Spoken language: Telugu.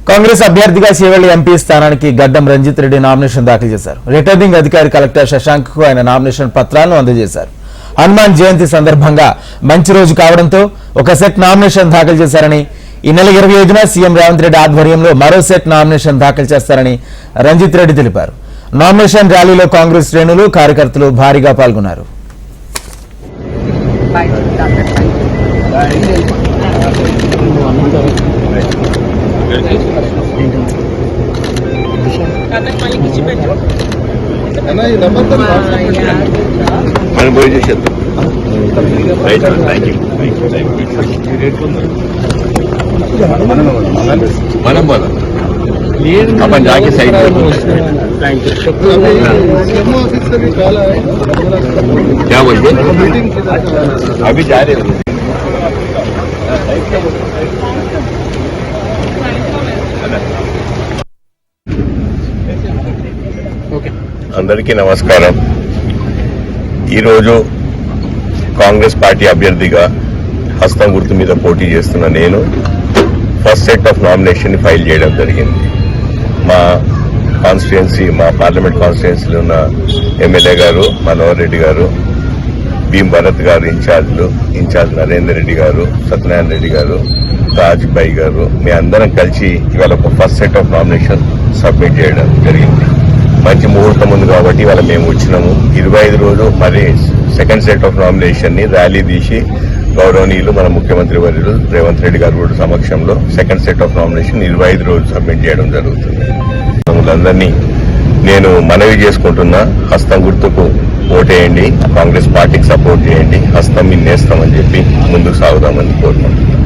కాంగ్రెస్ అభ్యర్థిగా చేవెళ్ల ఎంపీ స్థానానికి గడ్డం రంజిత్ రెడ్డి నామినేషన్ దాఖలు చేశారు. రిటర్నింగ్ అధికారి కలెక్టర్ శశాంక్ కు ఆయన నామినేషన్ పత్రాలను అందజేశారు. హనుమాన్ జయంతి సందర్భంగా మంచి రోజు కావడంతో ఒక సెట్ నామినేషన్ దాఖలు చేశారని, ఈ నెల 25న సీఎం రేవంత్ రెడ్డి ఆధ్వర్యంలో మరో సెట్ నామినేషన్ దాఖలు చేస్తారని రంజిత్ రెడ్డి తెలిపారు. నామినేషన్ ర్యాలీలో కాంగ్రెస్ శ్రేణులు, కార్యకర్తలు భారీగా పాల్గొన్నారు. अपन जाके साइड क्या बोलते अभी जा रहे हैं. అందరికీ నమస్కారం. ఈరోజు కాంగ్రెస్ పార్టీ అభ్యర్థిగా హస్తం గుర్తు మీద పోటీ చేస్తున్న నేను first set of nomination file చేయడం జరిగింది. మా కాన్స్టిట్యుయెన్సీ, మా పార్లమెంట్ కాన్స్టిట్యుయెన్సీలో ఉన్న ఎమ్మెల్యే గారు మనోహర్ రెడ్డి గారు, భీమ్ భరత్ గారు ఇన్ఛార్జ్ నరేందర్ రెడ్డి గారు, సత్యనారాయణ రెడ్డి గారు, రాజ్ భాయ్ గారు, మీ అందరం కలిసి ఇవాళ ఒక first set of nomination submit చేయడం జరిగింది. మంచి ముహూర్తం ఉంది కాబట్టి ఇవాళ మేము వచ్చినాము. 25 రోజు మరి సెకండ్ సెట్ ఆఫ్ నామినేషన్ ని ర్యాలీ తీసి గౌరవనీయులు మన ముఖ్యమంత్రి వర్యులు రేవంత్ రెడ్డి గారు కూడా సమక్షంలో సెకండ్ సెట్ ఆఫ్ నామినేషన్ 25 రోజు సబ్మిట్ చేయడం జరుగుతుంది. అందరినీ నేను మనవి చేసుకుంటున్నా, హస్తం గుర్తుకు ఓటేయండి, కాంగ్రెస్ పార్టీకి సపోర్ట్ చేయండి, హస్తం ఇన్నేస్తామని చెప్పి ముందుకు సాగుదామని కోరుకుంటున్నాను.